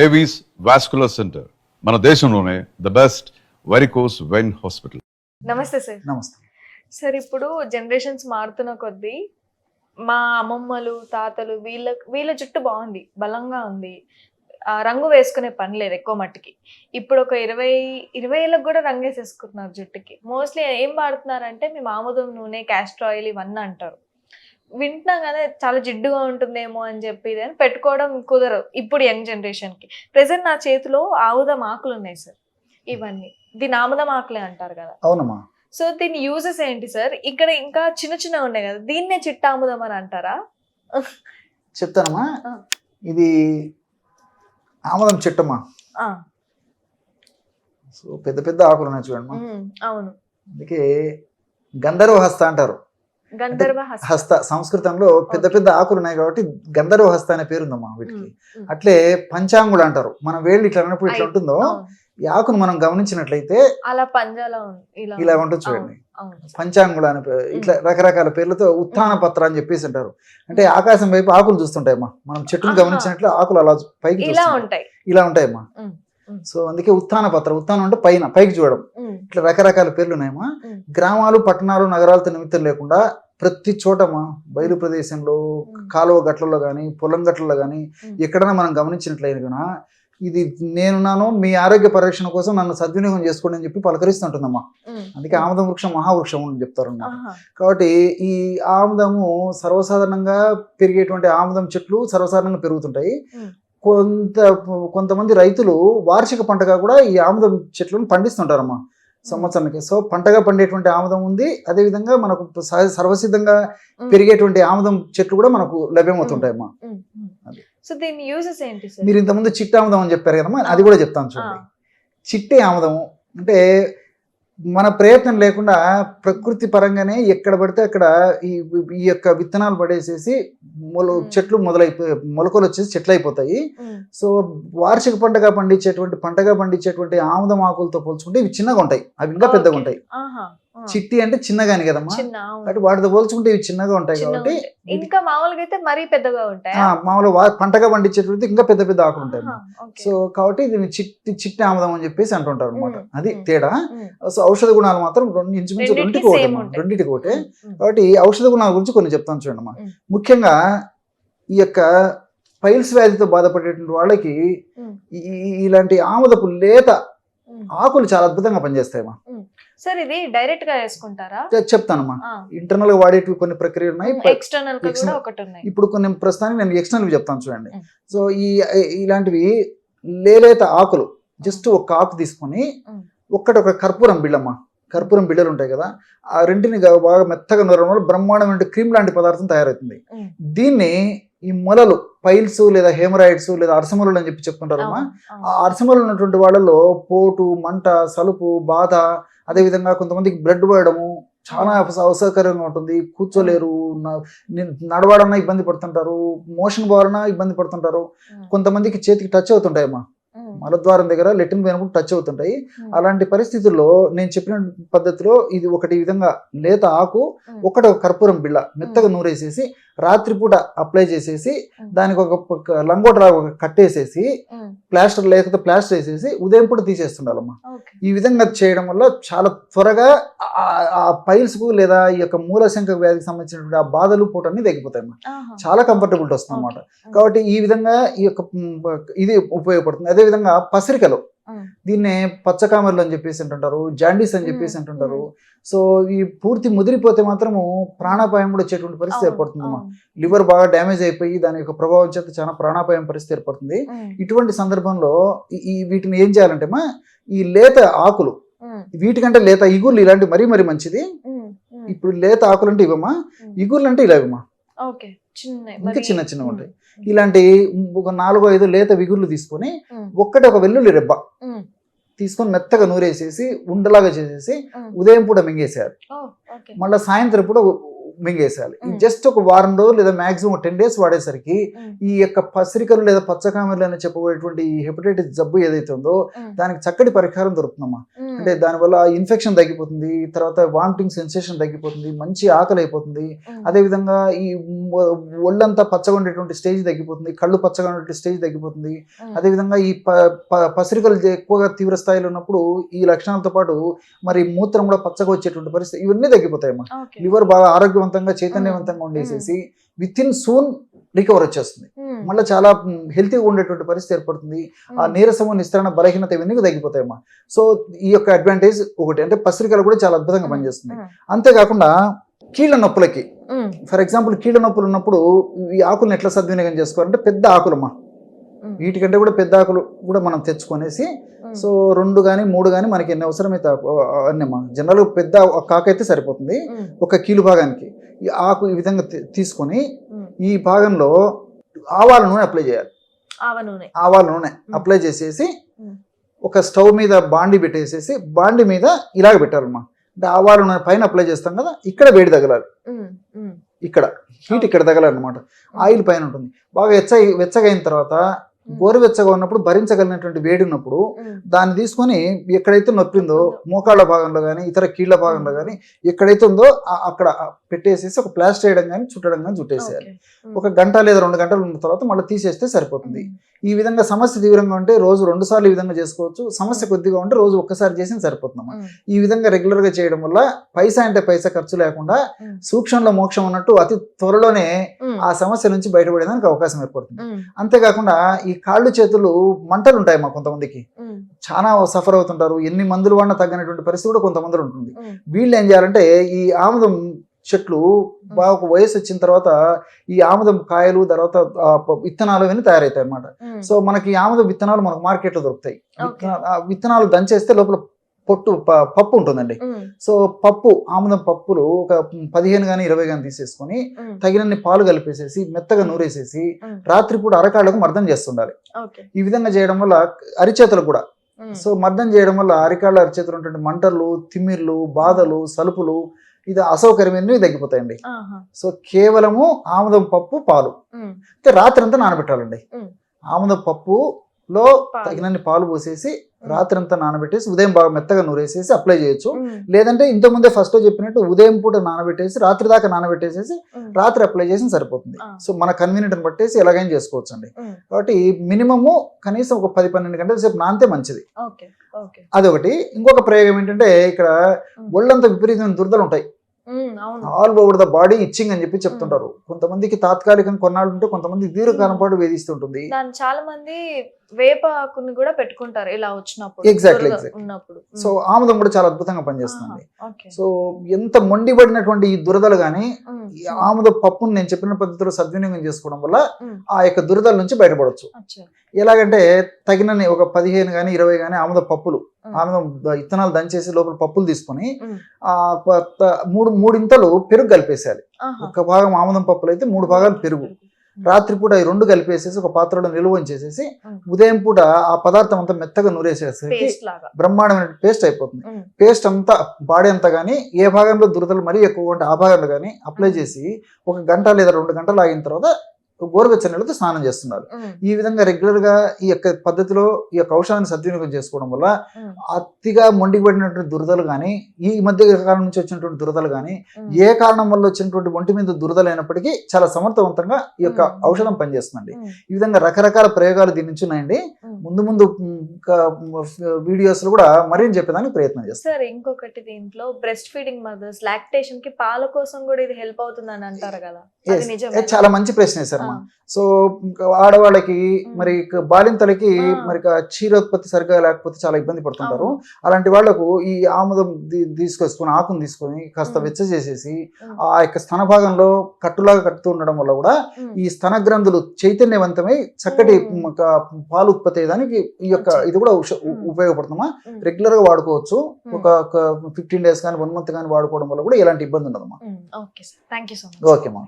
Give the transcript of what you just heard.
Avis vascular centre మన దేశంలోనే the best varicose vein hospital. నమస్తే సార్. నమస్తే సార్, ఇప్పుడు జనరేషన్స్ మారుతున్న కొద్దీ మా అమ్మమ్మలు తాతలు వీళ్ళ జుట్టు బాగుంది, బలంగా ఉంది, రంగు వేసుకునే పని లేదు ఎక్కువ మట్టికి. ఇప్పుడు ఒక 20 ఏళ్ళకి కూడా రంగు వేసేసుకుంటున్నారు జుట్టుకి. మోస్ట్లీ ఏం వాడుతున్నారంటే మేము ఆముదం నూనె, క్యాస్టర్ ఆయిల్ ఇవన్నీ అంటారు. వింటున్నాం కదా చాలా జిడ్డుగా ఉంటుందేమో అని చెప్పి అని పెట్టుకోవడం కుదరదు ఇప్పుడు యంగ్ జనరేషన్కి. ప్రెసెంట్ నా చేతిలో ఆముదం ఆకులు ఉన్నాయి సార్. ఇవన్నీ దీని ఆముదం ఆకులే అంటారు కదా. అవునమ్మా. సో దీని యూజెస్ ఏంటి సార్? ఇక్కడ ఇంకా చిన్న ఉన్నాయి కదా, దీన్నే చిట్టాముదం అని అంటారా? చెప్తానమ్మా. ఇది ఆముదం చెట్టమ్మా. సో పెద్ద పెద్ద ఆకులు ఉన్నాయి చూడమ్మా. అవును, అందుకే గంధర్వ హస్త అంటారు. గంధర్వ హస్త సంస్కృతంలో పెద్ద పెద్ద ఆకులు ఉన్నాయి కాబట్టి గంధర్వ హస్త అనే పేరు ఉందమ్మా వీటికి. అట్లే పంచాంగులు అంటారు. మన వేళ్ళు ఇట్లా అన్నప్పుడు ఇట్లా ఉంటుందో ఈ ఆకును మనం గమనించినట్లయితే అలా పంజాలో ఇలా ఉంటుంది చూడండి. పంచాంగులు అని ఇట్లా రకరకాల పేర్లతో ఉత్థాన పత్ర అని చెప్పేసి అంటారు. అంటే ఆకాశం వైపు ఆకులు చూస్తుంటాయమ్మా. మనం చెట్టును గమనించినట్లు ఆకులు అలా పైకి ఇలా ఉంటాయమ్మా. సో అందుకే ఉత్థాన పత్ర, ఉత్థానం అంటే పైకి చూడడం. ఇట్లా రకరకాల పేర్లు ఉన్నాయమ్మా. గ్రామాలు, పట్టణాలు, నగరాలతో నిమిత్తం లేకుండా ప్రతి చోటమా బయలు ప్రదేశంలో, కాలువ గట్లలో కానీ, పొలం గట్లలో కానీ ఎక్కడైనా మనం గమనించినట్లయినా కూడా ఇది నేనున్నాను, మీ ఆరోగ్య పరిరక్షణ కోసం నన్ను సద్వినియోగం చేసుకోండి అని చెప్పి పలకరిస్తుంటుందమ్మా. అందుకే ఆముదం వృక్షం మహావృక్షం అని చెప్తారు అన్నమాట. కాబట్టి ఈ ఆముదము సర్వసాధారణంగా పెరిగేటువంటి ఆముదం చెట్లు సర్వసాధారణంగా పెరుగుతుంటాయి. కొంతమంది రైతులు వార్షిక పంటగా కూడా ఈ ఆముదం చెట్లను పండిస్తుంటారమ్మా సంవత్సరానికి. సో పంటగా పండేటువంటి ఆముదం ఉంది. అదేవిధంగా మనకు సర్వసిద్ధంగా పెరిగేటువంటి ఆముదం చెట్లు కూడా మనకు లభ్యమవుతుంటాయమ్మా. సో దీని యూజెస్ ఏంటి సార్? మీరు ఇంతకుముందు చిట్టి ఆముదం అని చెప్పారు కదమ్మా, అది కూడా చెప్తాను చూడండి. చిట్టి ఆముదము అంటే మన ప్రయత్నం లేకుండా ప్రకృతి పరంగానే ఎక్కడ పడితే అక్కడ ఈ యొక్క విత్తనాలు పడేసేసి చెట్లు మొలకలు వచ్చేసి చెట్లు అయిపోతాయి. సో వార్షిక పంటగా పండించేటువంటి ఆముదం ఆకులతో పోల్చుకుంటే ఇవి చిన్నగా ఉంటాయి, అవి ఇంకా పెద్దగా ఉంటాయి. చిట్టి అంటే చిన్నగాని కదమ్మా, కాబట్టి వాటితో పోల్చుకుంటే ఇవి చిన్నగా ఉంటాయి. కాబట్టి ఇంకా మామూలుగా అయితే మరీ పెద్దగా ఉంటాయి. మామూలుగా పంటగా పండించేటువంటి ఇంకా పెద్ద పెద్ద ఆకులు ఉంటాయి. సో కాబట్టి ఇది చిట్టి ఆముదం అని చెప్పేసి అంటుంటారు అనమాట. అది తేడా. సో ఔషధ గుణాలు మాత్రం ఇంచుమించు రెండింటికి ఒకటే. కాబట్టి ఔషధ గుణాల గురించి కొన్ని చెప్తాను చూడండి అమ్మా. ముఖ్యంగా ఈ యొక్క పైల్స్ వ్యాధితో బాధపడేటువంటి వాళ్ళకి ఇలాంటి ఆముదపు లేత ఆకులు చాలా అద్భుతంగా పనిచేస్తాయమ్మా. సార్ ఇది డైరెక్ట్ గా వేసుకుంటారా? చెప్తానమ్మా. ఇంటర్నల్ గా వాడేటివి కొన్ని ప్రక్రియలు ఉన్నాయి, ఎక్స్టర్నల్ గా కూడా ఒకటి ఉన్నాయి. ఇప్పుడు కొన్ని ప్రస్తుతానికి నేను ఎక్స్టర్నల్ చెప్తాను చూడండి. సో ఇలాంటివి లేలేత ఆకులు జస్ట్ ఒక ఆకు తీసుకొని ఒక కర్పూరం బిళ్ళమ్మా, కర్పూరం బిళ్ళలు ఉంటాయి కదా, ఆ రెంటిని బాగా మెత్తగా నూరడం వల్ల బ్రహ్మాండమైన క్రీమ్ లాంటి పదార్థం తయారవుతుంది. దీన్ని ఈ మొలలు, పైల్స్ లేదా హెమరాయిడ్స్ లేదా అరసమొలలు అని చెప్పి చెప్తుంటారమ్మా. ఆ అరసమొలలు ఉన్నటువంటి వాళ్ళలో పోటు, మంట, సలుపు, బాధ, అదేవిధంగా కొంతమందికి బ్లడ్ పోయడము చాలా అసౌకర్యంగా ఉంటుంది. కూర్చోలేరు, నడవాలన్నా ఇబ్బంది పడుతుంటారు, మోషన్ పోవాలన్నా ఇబ్బంది పడుతుంటారు. కొంతమందికి చేతికి టచ్ అవుతుంటాయమ్మా, మలద్వారం దగ్గర లెట్రిన్ పోయినప్పుడు టచ్ అవుతుంటాయి. అలాంటి పరిస్థితుల్లో నేను చెప్పిన పద్ధతిలో ఇది ఒకటి విధంగా లేత ఆకు ఒక కర్పూరం బిళ్ళ మెత్తగా నూరేసేసి రాత్రిపూట అప్లై చేసేసి దానికి ఒక లంగోట కట్టేసేసి ప్లాస్టర్ లేకపోతే ప్లాస్టర్ వేసేసి ఉదయం పూట తీసేస్తుండాలమ్మా. ఈ విధంగా చేయడం వల్ల చాలా త్వరగా ఆ పైల్స్ కు లేదా ఈ యొక్క మూలశంక వ్యాధికి సంబంధించినటువంటి ఆ బాధలు పూటన్నీ తగ్గిపోతాయమ్మా. చాలా కంఫర్టబుల్ వస్తుంది అనమాట. కాబట్టి ఈ విధంగా ఈ యొక్క ఇది ఉపయోగపడుతుంది. అదేవిధంగా పసిరికలు, దీన్నే పచ్చకామర్లు అని చెప్పేసి అంటుంటారు, జాండీస్ అని చెప్పేసి అంటుంటారు. సో ఈ పూర్తి ముదిరిపోతే మాత్రము ప్రాణాపాయం కూడా వచ్చేటువంటి పరిస్థితి ఏర్పడుతుందమ్మా. లివర్ బాగా డ్యామేజ్ అయిపోయి దాని యొక్క ప్రభావం చేత చాలా ప్రాణాపాయం పరిస్థితి ఏర్పడుతుంది. ఇటువంటి సందర్భంలో వీటిని ఏం చేయాలంటే మా ఈ లేత ఆకులు, వీటికంటే లేత ఇగుర్లు ఇలాంటివి మరీ మంచిది. ఇప్పుడు లేత ఆకులు అంటే ఇవమ్మా, ఇగుర్లు అంటే ఇలా ఇవమ్మా, ఇంకా చిన్న ఉంటాయి. ఇలాంటి ఒక 4-5 లేత విగుర్లు తీసుకొని ఒక వెల్లుల్లి రెబ్బ తీసుకొని మెత్తగా నూరేసేసి ఉండలాగా చేసేసి ఉదయం పూట మింగేసేయాలి, మళ్ళీ సాయంత్రం పూట మింగేసేయాలి. జస్ట్ ఒక వారం రోజులు లేదా మాక్సిమం 10 days వాడేసరికి ఈ యొక్క పసిరికలు లేదా పచ్చకామెర్లు అని చెప్పబోయేటువంటి ఈ హెపటైటిస్ జబ్బు ఏదైతే ఉందో దానికి చక్కటి పరిహారం దొరుకుతుందమ్మా. అంటే దానివల్ల ఇన్ఫెక్షన్ తగ్గిపోతుంది, తర్వాత వామిటింగ్ సెన్సేషన్ తగ్గిపోతుంది, మంచి ఆకలి అయిపోతుంది. అదేవిధంగా ఈ ఒళ్ళంతా పచ్చగా ఉండేటువంటి స్టేజ్ తగ్గిపోతుంది, కళ్ళు పచ్చగా ఉండే స్టేజ్ తగ్గిపోతుంది. అదేవిధంగా ఈ పసిరికలు ఎక్కువగా తీవ్ర స్థాయిలో ఉన్నప్పుడు ఈ లక్షణాలతో పాటు మరి మూత్రం కూడా పచ్చగా వచ్చేటువంటి పరిస్థితి, ఇవన్నీ తగ్గిపోతాయమ్మా. లివర్ బాగా ఆరోగ్యవంతంగా చైతన్యవంతంగా ఉండేసేసి విత్ ఇన్ సూన్ రికవర్ వచ్చేస్తుంది. మళ్ళీ చాలా హెల్తీగా ఉండేటువంటి పరిస్థితి ఏర్పడుతుంది. ఆ నీరసము, నిస్తరణ, బలహీనత ఇవన్నీ తగ్గిపోతాయమ్మా. సో ఈ యొక్క అడ్వాంటేజ్ ఒకటి, అంటే పసిరికలు కూడా చాలా అద్భుతంగా పనిచేస్తుంది. అంతేకాకుండా కీళ్ళ నొప్పులకి, ఫర్ ఎగ్జాంపుల్ కీళ్ళ నొప్పులు ఉన్నప్పుడు ఈ ఆకులను ఎట్లా సద్వినియోగం చేసుకోవాలంటే పెద్ద ఆకులమ్మా, వీటికంటే కూడా పెద్ద ఆకులు కూడా మనం తెచ్చుకొనేసి, సో 2 కానీ 3 కానీ మనకి ఎన్ని అవసరమైతే అన్నమ్మా. జనరల్ పెద్ద కాకు అయితే సరిపోతుంది 1 కీలు భాగానికి. ఈ ఆకు ఈ విధంగా తీసుకొని ఈ భాగంలో ఆవాల నూనె అప్లై చేయాలి. ఆవాల నూనె అప్లై చేసేసి ఒక స్టవ్ మీద బాండి పెట్టేసేసి బాండి మీద ఇలాగ పెట్టాలమ్మా. అంటే ఆవాల నూనె పైన అప్లై చేస్తాం కదా, ఇక్కడ వేడి తగలాలి, ఇక్కడ హీట్ ఇక్కడ తగలనమాట. ఆయిల్ పైన ఉంటుంది. బాగా వెచ్చగా అయిన తర్వాత గోరువెచ్చగా ఉన్నప్పుడు భరించగలిగినటువంటి వేడి ఉన్నప్పుడు దాన్ని తీసుకొని ఎక్కడైతే నొప్పిందో మోకాళ్ళ భాగంలో కానీ ఇతర కీళ్ళ భాగంలో కానీ ఎక్కడైతే ఉందో అక్కడ పెట్టేసేసి ఒక ప్లాస్టర్ వేయడం కానీ చుట్టడం కానీ చుట్టేసేయాలి. 1 గంట లేదా 2 గంటలు ఉన్న తర్వాత మళ్ళీ తీసేస్తే సరిపోతుంది. ఈ విధంగా సమస్య తీవ్రంగా ఉంటే రోజు 2 సార్లు ఈ విధంగా చేసుకోవచ్చు. సమస్య కొద్దిగా ఉంటే రోజు 1 సారి చేసి సరిపోతుందమ్మా. ఈ విధంగా రెగ్యులర్ గా చేయడం వల్ల పైసా అంటే పైసా ఖర్చు లేకుండా సూక్ష్మంలో మోక్షం ఉన్నట్టు అతి త్వరలోనే ఆ సమస్య నుంచి బయటపడేదానికి అవకాశం ఏర్పడుతుంది. అంతేకాకుండా ఈ కాళ్ళు చేతులు మంటలు ఉంటాయి మా కొంతమందికి, చాలా సఫర్ అవుతుంటారు. ఎన్ని మందులు వాడినా తగ్గనటువంటి పరిస్థితి కూడా కొంతమంది ఉంటుంది. వీళ్ళు ఏం చేయాలంటే ఈ ఆముదం చెట్లు బాగా ఒక వయసు వచ్చిన తర్వాత ఈ ఆముదం కాయలు, తర్వాత విత్తనాలు అవన్నీ తయారవుతాయి అన్నమాట. సో మనకి ఆముదం విత్తనాలు మనకు మార్కెట్లో దొరుకుతాయి. విత్తనాలు దంచేస్తే లోపల పప్పు ఉంటుందండి. సో ఆముదం పప్పులు ఒక 15 కానీ 20 కానీ తీసేసుకొని తగినన్ని పాలు కలిపేసేసి మెత్తగా నూరేసేసి రాత్రిపూట అరకాళ్ళకు మర్దం చేస్తుండాలి. ఈ విధంగా చేయడం వల్ల అరిచేతులు కూడా, సో మర్దం చేయడం వల్ల అరికాళ్ళ అరిచేతులు ఉన్నటువంటి మంటలు, తిమ్మిర్లు, బాధలు, సలుపులు, ఇది అసౌకర్యమైనవి తగ్గిపోతాయండి. సో కేవలము ఆముదం పప్పు, పాలు అంటే రాత్రి అంతా నానబెట్టాలండి. ఆముదం పప్పులో తగినన్ని పాలు పోసేసి రాత్రి అంతా నానబెట్టేసి ఉదయం బాగా మెత్తగా నూరేసేసి అప్లై చేయొచ్చు. లేదంటే ఇంతకుముందే ఫస్ట్ చెప్పినట్టు ఉదయం పూట నానబెట్టేసి రాత్రి దాకా నానబెట్టేసేసి రాత్రి అప్లై చేసి సరిపోతుంది. సో మన కన్వీనియంట్ బట్టేసి ఎలాగైనా చేసుకోవచ్చు అండి. కాబట్టి మినిమము కనీసం ఒక 10-12 గంటల సేపు నానితే మంచిది. అదొకటి. ఇంకొక ప్రయోగం ఏంటంటే ఇక్కడ ఒళ్ళంతా విపరీతమైన దురదలు ఉంటాయి, all over the body itching అని చెప్పి చెప్తుంటారు. కొంతమందికి తాత్కాలికంగా కొన్నాళ్ళు ఉంటే కొంతమంది దీర్ఘకాలం పాటు వేధిస్తుంటుంది. చాలా మంది వేప ఆకుని కూడా పెట్టుకుంటారు ఇలా వచ్చినప్పుడు. ఎగ్జాక్ట్లీ. సో ఆముదం కూడా చాలా అద్భుతంగా పనిచేస్తుంది. సో ఎంత మొండిపడినటువంటి ఈ దురదలు కానీ ఈ ఆముద పప్పును నేను చెప్పిన పద్ధతిలో సద్వినియోగం చేసుకోవడం వల్ల ఆ యొక్క దురదల నుంచి బయటపడవచ్చు. ఎలాగంటే తగినన్ని ఒక 15 కానీ 20 కానీ ఆముద పప్పులు, ఆముదం విత్తనాలు దంచేసి లోపల పప్పులు తీసుకొని ఆ 3 ఇంతలు పెరుగు కలిపేసేయాలి. 1 భాగం ఆముదం పప్పులు అయితే 3 భాగాలు పెరుగు. రాత్రిపూట ఈ 2 కలిపేసేసి ఒక పాత్రలో నిల్వ ఉంచేసేసి ఉదయం పూట ఆ పదార్థం అంతా మెత్తగా నూరేసేసి బ్రహ్మాండమైన పేస్ట్ అయిపోతుంది. పేస్ట్ అంతా బాడీ అంతా కానీ ఏ భాగంలో దురదలు మరీ ఎక్కువ ఉంటే ఆ భాగంలో కానీ అప్లై చేసి 1 గంట లేదా 2 గంటలు ఆగిన తర్వాత గోరువెచ్చని నీళ్ళతో స్నానం చేస్తున్నారు. ఈ విధంగా రెగ్యులర్ గా ఈ యొక్క పద్ధతిలో ఈ యొక్క ఔషధాన్ని సద్వినియోగం చేసుకోవడం వల్ల అతిగా మొండిపడినటువంటి దురదలు కానీ, ఈ మధ్య కాలం నుంచి వచ్చినటువంటి దురదలు కానీ, ఏ కారణం వల్ల వచ్చినటువంటి ఒంటి మీద దురదలు అయినప్పటికీ చాలా సమర్థవంతంగా ఈ యొక్క ఔషధం పనిచేస్తుందండి. ఈ విధంగా రకరకాల ప్రయోగాలు దీని నుంచి ఉన్నాయండి. ముందు వీడియోస్ లో కూడా మరింత చెప్పేదానికి ప్రయత్నం చేస్తాం. సార్ ఇంకొకటి, దీంట్లో బ్రెస్ట్ ఫీడింగ్ మదర్స్ లాక్టేషన్ కి పాల కోసం కూడా ఇది హెల్ప్ అవుతుందని అంటారు కదా, చాలా మంచి ప్రశ్న సార్. సో ఆడవాళ్ళకి మరి బాలింతలకి మరి క్షీరోత్పత్తి సరిగ్గా లేకపోతే చాలా ఇబ్బంది పడుతుంటారు. అలాంటి వాళ్లకు ఈ ఆముదం తీసుకొచ్చుకొని ఆకును తీసుకొని కాస్త వెచ్చ చేసేసి ఆ యొక్క స్తన భాగంలో కట్టులాగా కట్టుతూ ఉండడం వల్ల కూడా ఈ స్తన గ్రంథులు చైతన్యవంతమై చక్కటి పాలు ఉత్పత్తి అయ్యేదానికి ఈ యొక్క ఇది కూడా ఉపయోగపడుతుందమ్మా. రెగ్యులర్ గా వాడుకోవచ్చు. ఒక 15 days కానీ 1 month కానీ వాడుకోవడం వల్ల కూడా ఎలాంటి ఇబ్బంది ఉండదమ్మా. Okay sir, thank you so much. Okay మా.